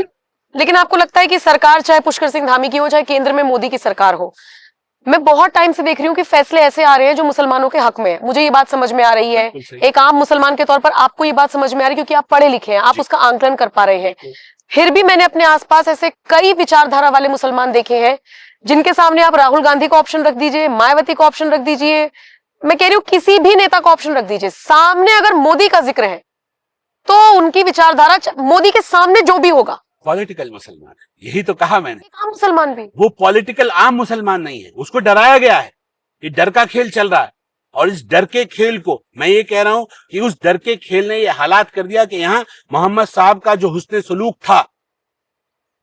लेकिन आपको लगता है कि सरकार चाहे पुष्कर सिंह धामी की हो, चाहे केंद्र में मोदी की सरकार हो, मैं बहुत टाइम से देख रही हूँ कि फैसले ऐसे आ रहे हैं जो मुसलमानों के हक में है। मुझे ये बात समझ में आ रही है, एक आम मुसलमान के तौर पर आपको ये बात समझ में आ रही है क्योंकि आप पढ़े लिखे हैं, आप उसका आंकलन कर पा रहे हैं। फिर भी मैंने अपने आसपास ऐसे कई विचारधारा वाले मुसलमान देखे हैं जिनके सामने आप राहुल गांधी का ऑप्शन रख दीजिए, मायावती का ऑप्शन रख दीजिए, मैं कह रही हूँ किसी भी नेता का ऑप्शन रख दीजिए, सामने अगर मोदी का जिक्र है तो उनकी विचारधारा मोदी के सामने जो भी होगा पॉलिटिकल मुसलमान है। यही तो कहा मैंने, आम मुसलमान भी, वो पॉलिटिकल आम मुसलमान नहीं है, उसको डराया गया है। ये डर का खेल चल रहा है और इस डर के खेल को मैं ये कह रहा हूं कि उस डर के खेल ने ये हालात कर दिया कि यहां मोहम्मद साहब का जो हुस्न सलूक था,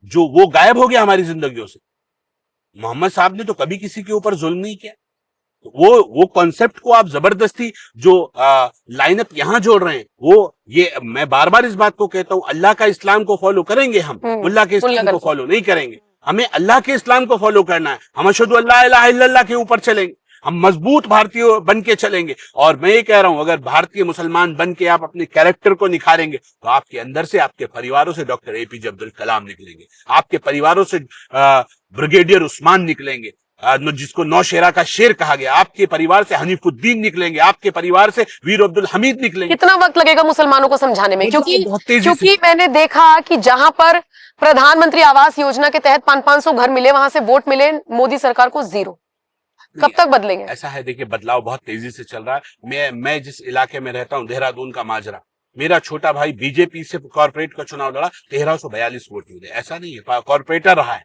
जो वो गायब हो गया हमारी जिंदगियों से। मोहम्मद साहब ने तो कभी किसी के ऊपर जुल्म नहीं किया। वो कॉन्सेप्ट को आप जबरदस्ती जो लाइनअप यहां जोड़ रहे हैं, वो ये मैं बार बार इस बात को कहता हूं, अल्लाह का इस्लाम को फॉलो करेंगे हम, मुल्ला के इस्लाम को फॉलो नहीं करेंगे। हमें अल्लाह के इस्लाम को फॉलो करना है। हम अशहदु अल्ला इलाहा इल्लल्लाह के ऊपर चलेंगे, हम मजबूत भारतीय बन के चलेंगे। और मैं ये कह रहा हूं, अगर भारतीय मुसलमान बन के आप अपने कैरेक्टर को निखारेंगे तो आपके अंदर से, आपके परिवारों से डॉक्टर एपीजे अब्दुल कलाम निकलेंगे, आपके परिवारों से ब्रिगेडियर उस्मान निकलेंगे, जिसको नौशेरा का शेर कहा गया, आपके परिवार से हनीफुद्दीन निकलेंगे, आपके परिवार से वीर अब्दुल हमीद निकलेंगे। कितना वक्त लगेगा मुसलमानों को समझाने में? क्योंकि मैंने देखा कि जहां पर प्रधानमंत्री आवास योजना के तहत 500 घर मिले, वहां से वोट मिले, मोदी सरकार को 0। कब तक बदलेंगे? ऐसा है, देखिए बदलाव बहुत तेजी से चल रहा है। मैं जिस इलाके में रहता हूं, देहरादून का माजरा, मेरा छोटा भाई बीजेपी से कॉर्पोरेट का चुनाव लड़ा, 1342 वोट मिले। ऐसा नहीं है कॉर्पोरेटर रहा है,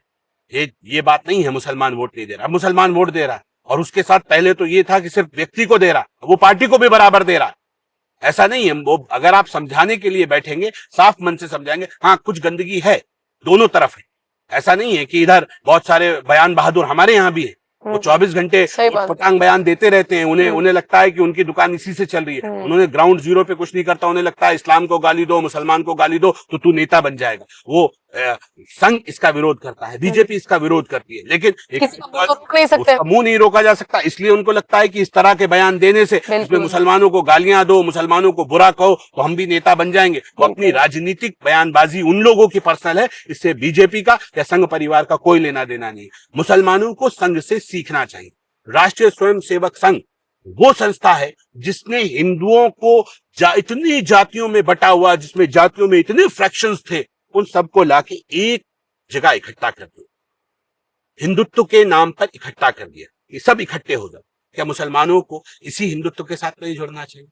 ये बात नहीं है मुसलमान वोट नहीं दे रहा, मुसलमान वोट दे रहा है। और उसके साथ पहले तो ये था कि सिर्फ व्यक्ति को दे रहा, वो पार्टी को भी बराबर दे रहा। ऐसा नहीं है। वो अगर आप समझाने के लिए बैठेंगे, साफ मन से समझाएंगे, हाँ कुछ गंदगी है, दोनों तरफ है। ऐसा नहीं है कि इधर बहुत सारे बयान बहादुर हमारे यहाँ भी है, वो 24 घंटे पटांग बयान देते रहते हैं। उन्हें लगता है कि उनकी दुकान इसी से चल रही है। उन्होंने ग्राउंड जीरो पे कुछ नहीं करता। उन्हें लगता है इस्लाम को गाली दो, मुसलमान को गाली दो तो तू नेता बन जाएगा। वो संघ इसका विरोध करता है, बीजेपी इसका विरोध करती है, लेकिन उसका मुंह नहीं रोका जा सकता। इसलिए उनको लगता है कि इस तरह के बयान देने से, इसमें मुसलमानों को गालियां दो, मुसलमानों को बुरा कहो तो हम भी नेता बन जाएंगे। वो अपनी राजनीतिक बयानबाजी उन लोगों की पर्सनल है, इससे बीजेपी का या संघ परिवार का कोई लेना देना नहीं। मुसलमानों को संघ से सीखना चाहिए। राष्ट्रीय स्वयंसेवक संघ वो संस्था है जिसने हिंदुओं को इतनी जातियों में बटा हुआ, जिसमें जातियों में इतने फ्रैक्शंस थे, उन सबको लाके एक जगह इकट्ठा कर दिया, हिंदुत्व के नाम पर इकट्ठा कर दिया। ये सब इकट्ठे हो जाए। क्या मुसलमानों को इसी हिंदुत्व के साथ नहीं जुड़ना चाहिए?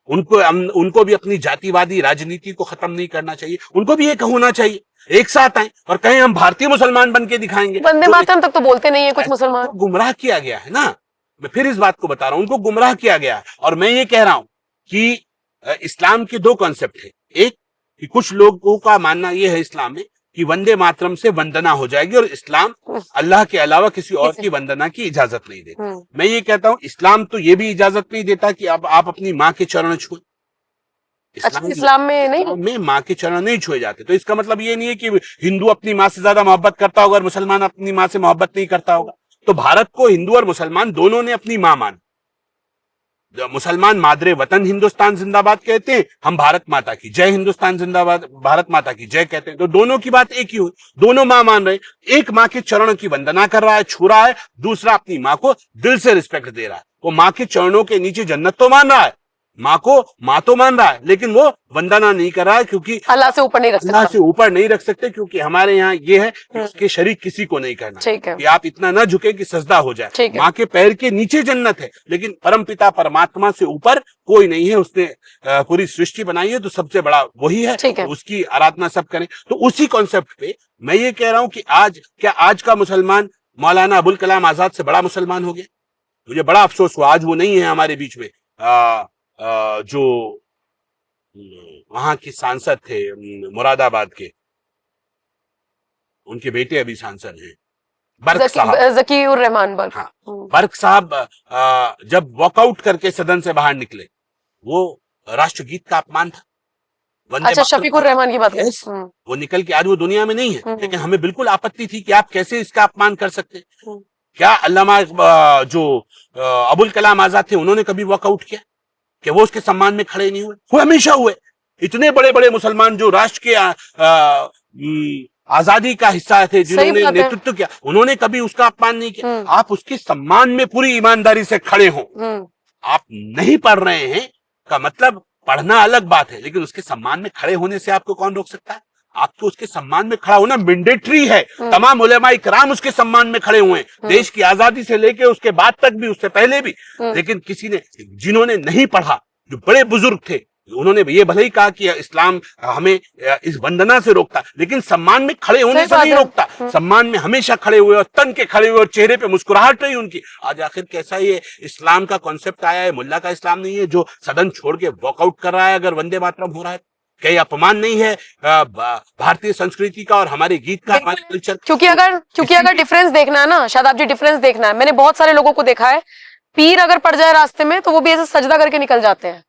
उनको भी अपनी जातिवादी राजनीति को खत्म नहीं करना चाहिए। उनको भी एक होना चाहिए, एक साथ आए और कहें हम भारतीय मुसलमान बन के दिखाएंगे। वंदे मातरम तक तो बोलते नहीं है कुछ मुसलमान। गुमराह किया गया है ना, मैं फिर इस बात को बता रहा हूं, उनको गुमराह किया गया है। और मैं ये कह रहा हूं कि इस्लाम के 2 कॉन्सेप्ट है। एक कि कुछ लोगों का मानना यह है इस्लाम में कि वंदे मातरम से वंदना हो जाएगी और इस्लाम अल्लाह के अलावा किसी और की वंदना की इजाजत नहीं देता। मैं ये कहता हूं इस्लाम तो ये भी इजाजत नहीं देता कि अब आप अपनी माँ के चरण छुए। इस्लाम में नहीं, में माँ के चरण नहीं छुए जाते। तो इसका मतलब ये नहीं है कि हिंदू अपनी माँ से ज्यादा मोहब्बत करता होगा और मुसलमान अपनी माँ से मोहब्बत नहीं करता होगा। तो भारत को हिंदू और मुसलमान दोनों ने अपनी माँ मान। मुसलमान मादरे वतन हिंदुस्तान जिंदाबाद कहते हैं, हम भारत माता की जय हिंदुस्तान जिंदाबाद, भारत माता की जय कहते हैं। तो दोनों की बात एक ही हुई, दोनों माँ मान रहे। एक माँ के चरणों की वंदना कर रहा है, छू रहा है, दूसरा अपनी माँ को दिल से रिस्पेक्ट दे रहा है। वो माँ के चरणों के नीचे जन्नत तो मान रहा है, माँ को माँ तो मान रहा है, लेकिन वो वंदना नहीं कर रहा है क्योंकि अल्लाह से ऊपर नहीं रख सकते। अल्लाह से ऊपर नहीं रख सकते, क्योंकि हमारे यहाँ ये है कि उसके शरीक किसी को नहीं करना। ठीक है कि आप इतना ना झुके कि सजदा हो जाए। माँ के पैर के नीचे जन्नत है, लेकिन परमपिता परमात्मा से ऊपर कोई नहीं है। उसने पूरी सृष्टि बनाई है तो सबसे बड़ा वही है, तो उसकी आराधना सब करें। तो उसी कॉन्सेप्ट पे मैं ये कह रहा हूं कि आज का मुसलमान मौलाना अबुल कलाम आजाद से बड़ा मुसलमान हो गया? मुझे बड़ा अफसोस हुआ आज वो नहीं है हमारे बीच में। जो वहां के सांसद थे मुरादाबाद के, उनके बेटे अभी सांसद हैं, बर्क साहब, जकीउर रहमान बर्क। हाँ, बर्क साहब जब वॉकआउट करके सदन से बाहर निकले, वो राष्ट्रगीत का अपमान था। अच्छा, शफीकुर रहमान की बात करें। वो निकल के, आज वो दुनिया में नहीं है, लेकिन हमें बिल्कुल आपत्ति थी कि आप कैसे इसका अपमान कर सकते। क्या अल्लामा जो अबुल कलाम आजाद थे, उन्होंने कभी वॉकआउट किया? कि वो उसके सम्मान में खड़े नहीं हुए? वो हमेशा हुए। इतने बड़े बड़े मुसलमान जो राष्ट्र के आजादी का हिस्सा थे, जिन्होंने नेतृत्व किया, उन्होंने कभी उसका अपमान नहीं किया। आप उसके सम्मान में पूरी ईमानदारी से खड़े हो। आप नहीं पढ़ रहे हैं का मतलब, पढ़ना अलग बात है, लेकिन उसके सम्मान में खड़े होने से आपको कौन रोक सकता है? आपको उसके सम्मान में खड़ा होना मैंडेटरी है। तमाम उलेमा इकराम उसके सम्मान में खड़े हुए हैं, देश की आजादी से लेके उसके बाद तक भी, उससे पहले भी। लेकिन किसी ने, जिन्होंने नहीं पढ़ा, जो बड़े बुजुर्ग थे, उन्होंने ये भले ही कहा कि इस्लाम हमें इस वंदना से रोकता, लेकिन सम्मान में खड़े होने से नहीं रोकता। सम्मान में हमेशा खड़े हुए और तन के खड़े हुए और चेहरे पे मुस्कुराहट रही उनकी। आज आखिर कैसा ये इस्लाम का कॉन्सेप्ट आया है? मुल्ला का इस्लाम नहीं है जो सदन छोड़ के वॉकआउट कर रहा है अगर वंदे मातरम हो रहा है। क्या ये अपमान नहीं है भारतीय संस्कृति का और हमारे गीत का, हमारे कल्चर? क्योंकि अगर डिफरेंस देखना है ना शादाब जी, डिफरेंस देखना है, मैंने बहुत सारे लोगों को देखा है, पीर अगर पड़ जाए रास्ते में तो वो भी ऐसे सजदा करके निकल जाते हैं।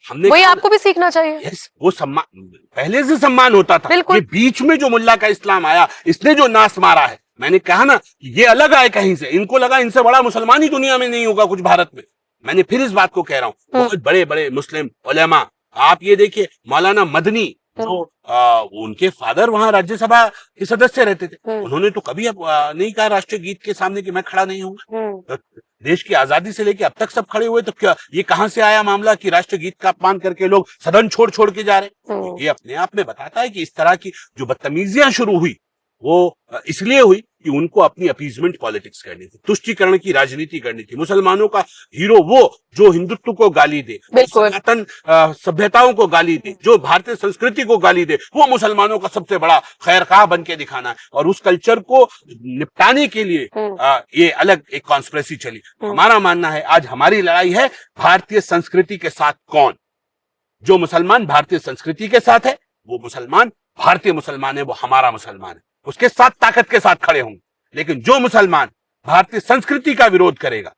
वही आपको भी सीखना चाहिए। यस, वो सम्मान पहले से सम्मान होता था। ये बीच में जो मुल्ला का इस्लाम आया, इसने जो नाश मारा है, मैंने कहा ना, ये अलग आए कहीं से। इनको लगा इनसे बड़ा मुसलमान ही दुनिया में नहीं होगा कुछ भारत में। मैंने फिर इस बात को कह रहा हूँ, बहुत बड़े बड़े मुस्लिम उलेमा, आप ये देखिए, मौलाना मदनी, जो उनके फादर वहां राज्यसभा के सदस्य रहते थे, उन्होंने तो कभी नहीं कहा राष्ट्रीय गीत के सामने कि मैं खड़ा नहीं हूँ। देश की आजादी से लेके अब तक सब खड़े हुए। तो क्या ये कहां से आया मामला कि राष्ट्रीय गीत का अपमान करके लोग सदन छोड़ छोड़ के जा रहे हैं? ये अपने आप में बताता है कि इस तरह की जो बदतमीजियां शुरू हुई, वो इसलिए हुई कि उनको अपनी अपीजमेंट पॉलिटिक्स करनी थी, तुष्टीकरण की राजनीति करनी थी। मुसलमानों का हीरो वो जो हिंदुत्व को गाली दे, सनातन सभ्यताओं को गाली दे, जो भारतीय संस्कृति को गाली दे, वो मुसलमानों का सबसे बड़ा खैरखाह बन के दिखाना है। और उस कल्चर को निपटाने के लिए ये अलग एक कॉन्स्पिरेसी चली। हमारा मानना है, आज हमारी लड़ाई है भारतीय संस्कृति के साथ कौन। जो मुसलमान भारतीय संस्कृति के साथ है, वो मुसलमान भारतीय मुसलमान है, वो हमारा मुसलमान है, उसके साथ ताकत के साथ खड़े होंगे। लेकिन जो मुसलमान भारतीय संस्कृति का विरोध करेगा,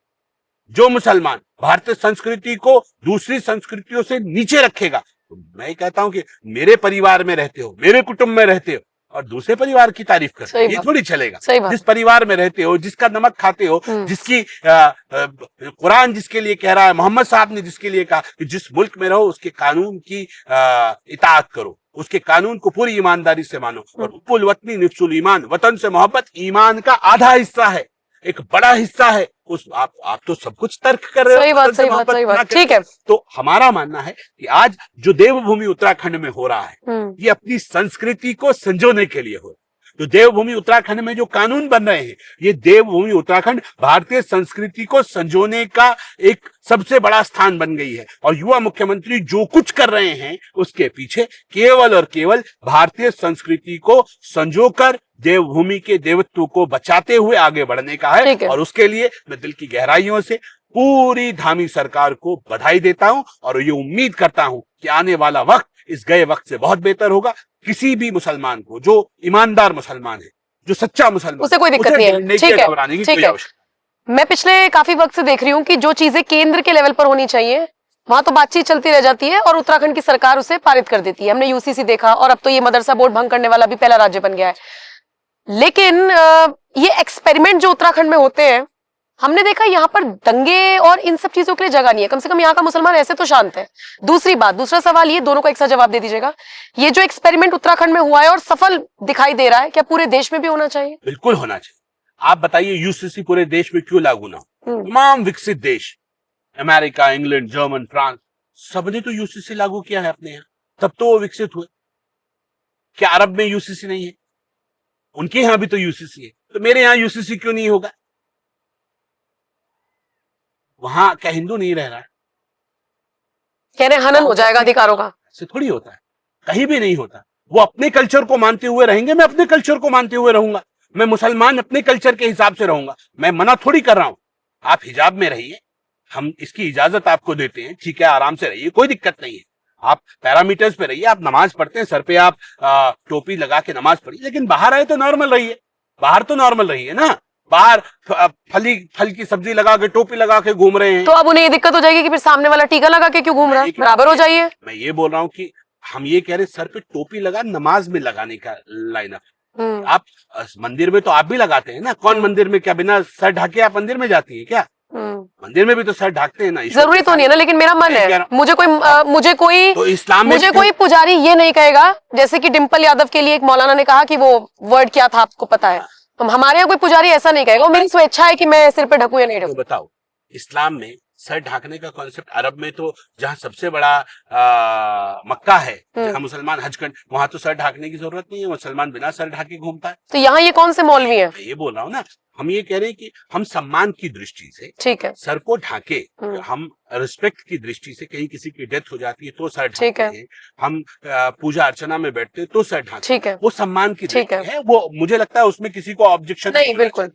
जो मुसलमान भारतीय संस्कृति को दूसरी संस्कृतियों से नीचे रखेगा, तो मैं कहता हूं कि मेरे परिवार में रहते हो, मेरे कुटुंब में रहते हो और दूसरे परिवार की तारीफ करते हो, ये थोड़ी चलेगा। जिस परिवार में रहते हो, जिसका नमक खाते हो, जिसकी कुरान जिसके लिए कह रहा है, मोहम्मद साहब ने जिसके लिए कहा कि जिस मुल्क में रहो उसके कानून की इताअत करो, उसके कानून को पूरी ईमानदारी से मानो। और हुब्बुल वतनी निफ्सुल ईमान, वतन से मोहब्बत ईमान का आधा हिस्सा है, एक बड़ा हिस्सा है। उस आप तो सब कुछ तर्क कर रहे हो। सही बात, ठीक है। तो हमारा मानना है कि आज जो देवभूमि उत्तराखंड में हो रहा है, ये अपनी संस्कृति को संजोने के लिए हो रहा है। तो देवभूमि उत्तराखंड में जो कानून बन रहे हैं, ये देवभूमि उत्तराखंड भारतीय संस्कृति को संजोने का एक सबसे बड़ा स्थान बन गई है। और युवा मुख्यमंत्री जो कुछ कर रहे हैं, उसके पीछे केवल और केवल भारतीय संस्कृति को संजोकर देवभूमि के देवत्व को बचाते हुए आगे बढ़ने का है। और उसके लिए मैं दिल की गहराइयों से पूरी धामी सरकार को बधाई देता हूं और ये उम्मीद करता हूं कि आने वाला वक्त इस गए वक्त से बहुत बेहतर होगा। किसी भी मुसलमान को, जो ईमानदार मुसलमान है, जो सच्चा मुसलमान, उसे कोई दिक्कत नहीं है। ठीक है। मैं पिछले काफी वक्त से देख रही हूँ कि जो चीजें केंद्र के लेवल पर होनी चाहिए, वहां तो बातचीत चलती रह जाती है और उत्तराखंड की सरकार उसे पारित कर देती है। हमने यूसीसी देखा और अब तो ये मदरसा बोर्ड भंग करने वाला भी पहला राज्य बन गया है। लेकिन ये एक्सपेरिमेंट जो उत्तराखंड में होते हैं, हमने देखा यहाँ पर दंगे और इन सब चीजों के लिए जगह नहीं है। कम से कम यहाँ का मुसलमान ऐसे तो शांत है। दूसरा सवाल ये, दोनों का एक साथ जवाब दे दीजिएगा, ये जो एक्सपेरिमेंट उत्तराखंड में हुआ है और सफल दिखाई दे रहा है, क्या पूरे देश में भी होना चाहिए? बिल्कुल होना चाहिए। आप बताइए यूसीसी पूरे देश में क्यों लागू ना हो? तमाम विकसित देश, अमेरिका, इंग्लैंड, जर्मन, फ्रांस, सबने तो यूसीसी लागू किया है अपने यहाँ, तब तो वो विकसित हुए। क्या अरब में यूसीसी नहीं है? उनके यहाँ भी तो यूसीसी है, तो मेरे यहाँ यूसीसी क्यों नहीं होगा? वहां क्या हिंदू नहीं रह रहा है? कह रहे हनन हो जाएगा अधिकारों का। ऐसे थोड़ी होता है, कहीं भी नहीं होता। वो अपने कल्चर को मानते हुए रहेंगे, मैं अपने कल्चर को मानते हुए रहूंगा। मैं मुसलमान अपने कल्चर के हिसाब से रहूंगा। मैं मना थोड़ी कर रहा हूं। आप हिजाब में रहिए, हम इसकी इजाजत आपको देते हैं, ठीक है, आराम से रहिए, कोई दिक्कत नहीं है। आप पैरामीटर्स पे रहिए, आप नमाज पढ़ते हैं, सर पे आप टोपी लगा के नमाज पढ़िए, लेकिन बाहर आए तो नॉर्मल रहिए, बाहर तो नॉर्मल रहिए ना। बाहर फल की सब्जी लगा के टोपी लगा के घूम रहे हैं तो अब उन्हें ये दिक्कत हो जाएगी कि फिर सामने वाला टीका लगा के क्यों घूम रहा है, बराबर हो जाइए। मैं ये बोल रहा हूँ कि हम ये कह रहे सर पे टोपी लगा नमाज में लगाने का लाइन अप। आप मंदिर में तो आप भी लगाते हैं ना, कौन मंदिर में क्या बिना सर ढके आप मंदिर में जाती है क्या? मंदिर में भी तो सर ढकते हैं ना। जरूरी तो नहीं है ना, लेकिन मेरा मन है, मुझे कोई तो इस्लाम में मुझे कोई पुजारी ये नहीं कहेगा, जैसे कि डिम्पल यादव के लिए एक मौलाना ने कहा कि वो वर्ड क्या था आपको पता है, हमारे यहाँ कोई पुजारी ऐसा नहीं कहेगा, मेरी स्वेच्छा है कि मैं सिर पे ढकूं या नहीं ढकूं। बताओ, इस्लाम में सर ढकने का कॉन्सेप्ट, अरब में तो जहाँ सबसे बड़ा मक्का है, जहाँ मुसलमान हज कर, वहां तो सर ढकने की जरूरत नहीं है, मुसलमान बिना सर ढके घूमता है। तो यहाँ ये कौन से मौलवी हैं? ये बोल रहा हूँ ना, हम ये कह रहे हैं कि हम सम्मान की दृष्टि से ठीक है सर को ढाके, हम रिस्पेक्ट की दृष्टि से, कहीं किसी की डेथ हो जाती है तो सर ढाकते हैं, हम पूजा अर्चना में बैठते हैं तो सर ढाकते हैं, वो सम्मान की दृष्टि है। वो मुझे लगता है उसमें किसी को ऑब्जेक्शन नहीं। बिल्कुल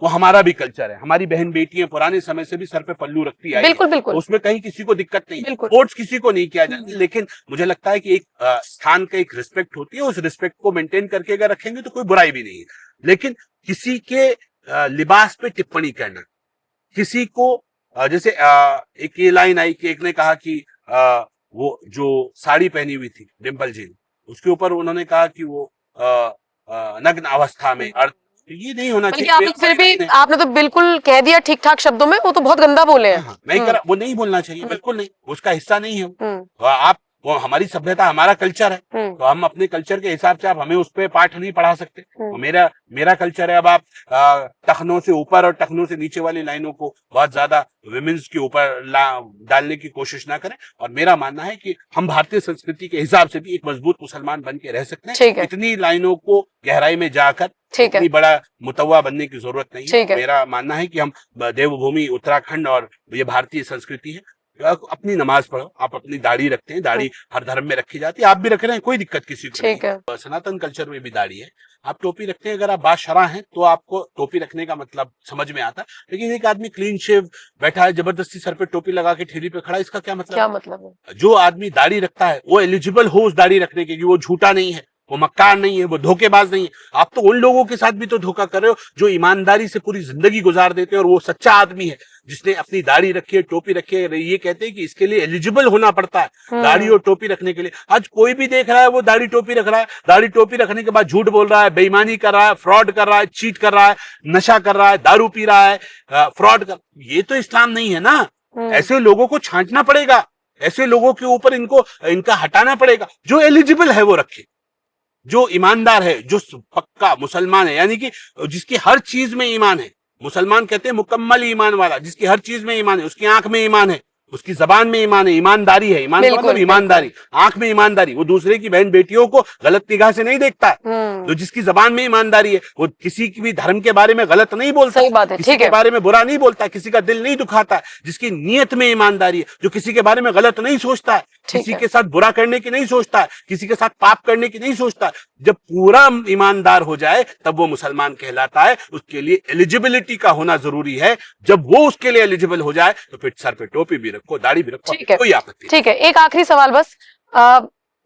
वो हमारा भी कल्चर है, हमारी बहन बेटियां पुराने समय से भी सर पे पल्लू रखती आई, बिल्कुल बिल्कुल, उसमें कहीं किसी को दिक्कत नहीं, फोर्स किसी को नहीं किया जाता, लेकिन मुझे लगता है कि एक स्थान का एक रिस्पेक्ट होती है, उस रिस्पेक्ट को मेंटेन करके अगर रखेंगे तो कोई बुराई भी नहीं है। लेकिन किसी के लिबास पे टिप्पणी करना, किसी को जैसे एक ये लाइन आई कि एक ने कहा कि वो जो साड़ी पहनी हुई थी डिम्पल जी ने, उसके ऊपर उन्होंने कहा कि वो नग्न अवस्था में, ये नहीं होना चाहिए। फिर भी आपने तो बिल्कुल कह दिया ठीक ठाक शब्दों में, वो तो बहुत गंदा बोले हैं। वो नहीं बोलना चाहिए, बिल्कुल नहीं, उसका हिस्सा नहीं है। वो हमारी सभ्यता, हमारा कल्चर है, तो हम अपने कल्चर के हिसाब से, आप हमें उस पर पाठ नहीं पढ़ा सकते। तो मेरा कल्चर है, अब आप टखनों से ऊपर और टखनों से नीचे वाली लाइनों को बहुत ज्यादा विमेंस के ऊपर डालने की कोशिश ना करें। और मेरा मानना है कि हम भारतीय संस्कृति के हिसाब से भी एक मजबूत मुसलमान बन के रह सकते हैं। इतनी लाइनों को गहराई में जाकर इतनी बड़ा मुतव्वा बनने की जरूरत नहीं है। मेरा मानना है कि हम देवभूमि उत्तराखंड और ये भारतीय संस्कृति है, अपनी नमाज पढ़ो, आप अपनी दाढ़ी रखते हैं, दाढ़ी हर धर्म में रखी जाती है, आप भी रख रहे हैं, कोई दिक्कत किसी को नहीं। सनातन कल्चर में भी दाढ़ी है, आप टोपी रखते हैं, अगर आप बादशाह हैं तो आपको टोपी रखने का मतलब समझ में आता है। लेकिन एक आदमी क्लीन शेव बैठा है, जबरदस्ती सर पे टोपी लगा के ठेली पे खड़ा है, इसका क्या मतलब है? जो आदमी दाढ़ी रखता है वो एलिजिबल हो उस दाढ़ी रखने के, वो झूठा नहीं है, वो मक्कार नहीं है, वो धोखेबाज नहीं है। आप तो उन लोगों के साथ भी तो धोखा कर रहे हो जो ईमानदारी से पूरी जिंदगी गुजार देते हैं, और वो सच्चा आदमी है जिसने अपनी दाढ़ी रखी है, टोपी रखी है। ये कहते हैं कि इसके लिए एलिजिबल होना पड़ता है दाढ़ी और टोपी रखने के लिए। आज कोई भी देख रहा है वो दाढ़ी टोपी रख रहा है, दाढ़ी टोपी रखने के बाद झूठ बोल रहा है, बेईमानी कर रहा है, फ्रॉड कर रहा है, चीट कर रहा है, नशा कर रहा है, दारू पी रहा है, फ्रॉड कर, ये तो इस्लाम नहीं है ना। ऐसे लोगों को छांटना पड़ेगा, ऐसे लोगों के ऊपर इनका हटाना पड़ेगा। जो एलिजिबल है वो रखे, जो ईमानदार है, जो पक्का मुसलमान है, यानी कि जिसकी हर चीज में ईमान है। मुसलमान कहते हैं मुकम्मल ईमान वाला, जिसकी हर चीज में ईमान है, उसकी आंख में ईमान है, उसकी जबान में ईमान है, ईमानदारी है, ईमान का मतलब ईमानदारी, आंख में ईमानदारी। वो दूसरे की बहन बेटियों को गलत निगाह से नहीं देखता है। तो जिसकी जबान में ईमानदारी है, वो किसी की भी धर्म के बारे में गलत नहीं बोलता, किसी के बारे में बुरा नहीं बोलता, किसी का दिल नहीं दुखाता, जिसकी नीयत में ईमानदारी है, जो किसी के बारे में गलत नहीं सोचता है, किसी के साथ बुरा करने की नहीं सोचता है, किसी के साथ पाप करने की नहीं सोचता है। जब पूरा ईमानदार हो जाए तब वो मुसलमान कहलाता है। उसके लिए एलिजिबिलिटी का होना जरूरी है। जब वो उसके लिए एलिजिबल हो जाए तो फिर सर पे टोपी भी रखो, दाढ़ी भी रखो, कोई आपत्ति। ठीक है, एक आखिरी सवाल बस,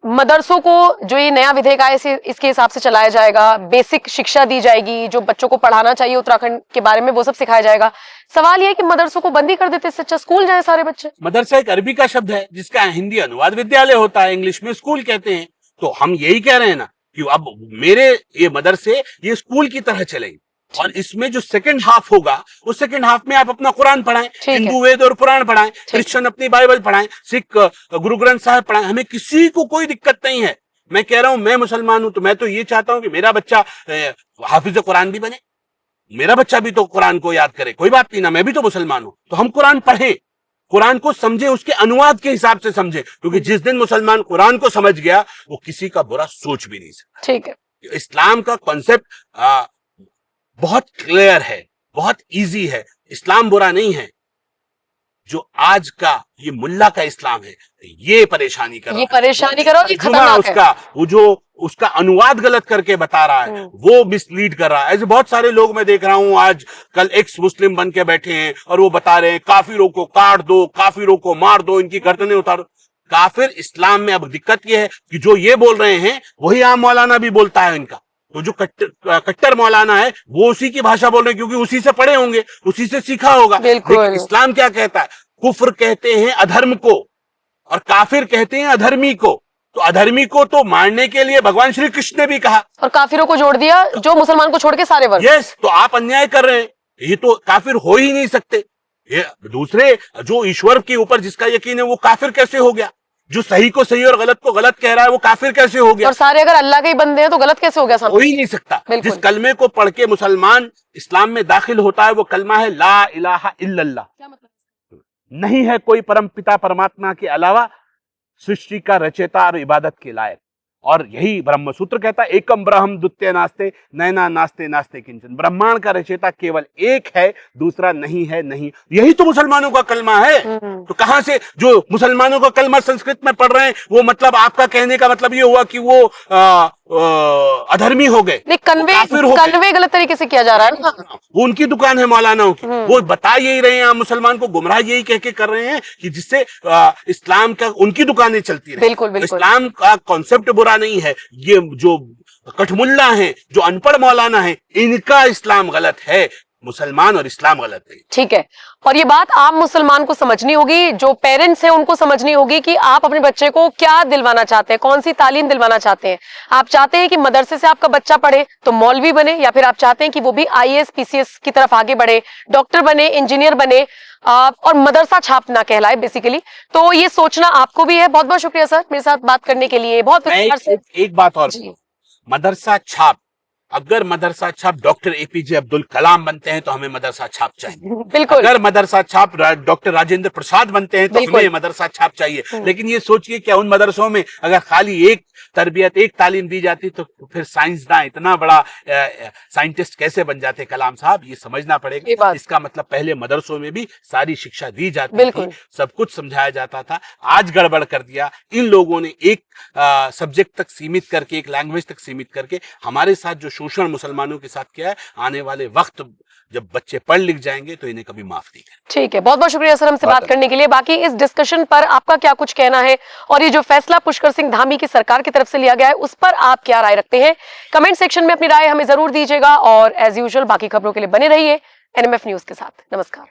मदरसों को जो ये नया विधेयक आया इसके हिसाब से चलाया जाएगा, बेसिक शिक्षा दी जाएगी, जो बच्चों को पढ़ाना चाहिए उत्तराखंड के बारे में वो सब सिखाया जाएगा। सवाल ये है कि मदरसों को बंदी कर देते, इससे अच्छा स्कूल जाए सारे बच्चे। मदरसा एक अरबी का शब्द है जिसका हिंदी अनुवाद विद्यालय होता है, इंग्लिश में स्कूल कहते हैं। तो हम यही कह रहे हैं ना कि अब मेरे ये मदरसे ये स्कूल की तरह चलेंगे, और इसमें जो सेकंड हाफ होगा उस सेकंड हाफ में आप अपना कुरान पढ़ाएं, हिंदू वेद और पुराण पढ़ाएं, क्रिश्चियन अपनी बाइबल पढ़ाएं, सिख गुरु ग्रंथ साहब पढ़ाएं, हमें किसी को कोई दिक्कत नहीं है। मैं कह रहा हूं, मैं मुसलमान हूं तो मैं तो ये चाहता हूं कि मेरा बच्चा हाफिज कुरान भी बने, मेरा बच्चा भी तो कुरान को याद करे, कोई बात नहीं ना, मैं भी तो मुसलमान हूं। तो हम कुरान पढ़े, कुरान को समझे, उसके अनुवाद के हिसाब से समझे, क्योंकि जिस दिन मुसलमान कुरान को समझ गया वो किसी का बुरा सोच भी नहीं सकता। ठीक है, इस्लाम का कॉन्सेप्ट बहुत क्लियर है, बहुत इजी है। इस्लाम बुरा नहीं है। जो आज का ये मुल्ला का इस्लाम है ये परेशानी कर रहा है, ये परेशानी कर रहा है, खतरनाक उसका वो जो उसका अनुवाद गलत करके बता रहा है, वो मिसलीड कर रहा है। ऐसे बहुत सारे लोग मैं देख रहा हूं आज कल एक्स मुस्लिम बन के बैठे हैं और वो बता रहे हैं काफिरों को काट दो, काफिरों को मार दो, इनकी गर्दनें उतारो। काफिर इस्लाम में अब दिक्कत यह है कि जो ये बोल रहे हैं वही आम मौलाना भी बोलता है इनका। तो जो कट्टर मौलाना है वो उसी की भाषा बोल रहे हैं, क्योंकि उसी से पढ़े होंगे, उसी से सीखा होगा। लेकिन इस्लाम क्या कहता है? कुफ्र कहते हैं अधर्म को और काफिर कहते हैं अधर्मी को। तो अधर्मी को तो मारने के लिए भगवान श्री कृष्ण ने भी कहा, और काफिरों को जोड़ दिया, जो मुसलमान को छोड़ के सारे वर्ग। यस, तो आप अन्याय कर रहे हैं, ये तो काफिर हो ही नहीं सकते। ये दूसरे जो ईश्वर के ऊपर जिसका यकीन है वो काफिर कैसे हो गया? जो सही को सही और गलत को गलत कह रहा है वो काफिर कैसे हो गया? और सारे अगर अल्लाह के ही बंदे हैं तो गलत कैसे हो गया? हो ही नहीं सकता। जिस कलमे को पढ़ के मुसलमान इस्लाम में दाखिल होता है वो कलमा है ला इलाहा इल्लल्लाह। क्या मतलब? नहीं है कोई परम पिता परमात्मा के अलावा सृष्टि का रचयिता और इबादत के लायक। और यही ब्रह्म सूत्र कहता है, एकम ब्रह्म द्वितीय नास्ते नैना नास्ते नास्ते किंचन। ब्रह्मांड का रचयिता केवल एक है, दूसरा नहीं है, नहीं। यही तो मुसलमानों का कलमा है। तो कहां से जो मुसलमानों का कलमा संस्कृत में पढ़ रहे हैं वो मतलब आपका कहने का मतलब ये हुआ कि वो अधर्मी हो गए, कन्वे गलत तरीके से किया जा रहा है ना। वो उनकी दुकान है मौलानाओं की, वो बता यही रहे हैं, आप मुसलमान को गुमराह यही कह के कर रहे हैं कि जिससे इस्लाम का उनकी दुकानें चलती रहे। बिल्कुल। इस्लाम का कॉन्सेप्ट बुरा नहीं है, ये जो कठमुल्ला है, जो अनपढ़ मौलाना है, इनका इस्लाम गलत है, मुसलमान और इस्लाम गलत है। ठीक है, और ये बात आम मुसलमान को समझनी होगी, जो पेरेंट्स हैं उनको समझनी होगी कि आप अपने बच्चे को क्या दिलवाना चाहते हैं, कौन सी तालीम दिलवाना चाहते हैं। आप चाहते हैं कि मदरसे से आपका बच्चा पढ़े तो मौलवी बने, या फिर आप चाहते हैं कि वो भी IAS PCS की तरफ आगे बढ़े, डॉक्टर बने, इंजीनियर बने और मदरसा छाप ना कहलाए बेसिकली। तो ये सोचना आपको भी है। बहुत बहुत शुक्रिया सर मेरे साथ बात करने के लिए। बहुत एक बात और, मदरसा छाप, अगर मदरसा छाप डॉक्टर APJ अब्दुल कलाम बनते हैं तो हमें मदरसा छाप चाहिए। बिल्कुल। अगर मदरसा छाप डॉक्टर राजेंद्र प्रसाद बनते हैं तो हमें मदरसा छाप चाहिए। लेकिन ये सोचिए क्या उन मदरसों में अगर खाली एक तरबियत, एक तालीम दी जाती तो फिर साइंसदान इतना बड़ा साइंटिस्ट कैसे बन जाते कलाम साहब? ये समझना पड़ेगा। इसका मतलब पहले मदरसों में भी सारी शिक्षा दी जाती थी, सब कुछ समझाया जाता था। आज गड़बड़ कर दिया इन लोगों ने, एक सब्जेक्ट तक सीमित करके, एक लैंग्वेज तक सीमित करके हमारे साथ जो शोषण मुसलमानों के साथ किया है। आने वाले वक्त जब बच्चे पढ़ लिख जाएंगे तो इन्हें कभी माफ नहीं करेंगे। ठीक है, बहुत बहुत शुक्रिया सर हमसे बात करने के लिए। बाकी इस डिस्कशन पर आपका क्या कुछ कहना है, और ये जो फैसला पुष्कर सिंह धामी की सरकार की तरफ से लिया गया है उस पर आप क्या राय रखते हैं? कमेंट सेक्शन में अपनी राय हमें जरूर दीजिएगा, और एज यूजुअल बाकी खबरों के लिए बने रहिए NMF न्यूज के साथ। नमस्कार।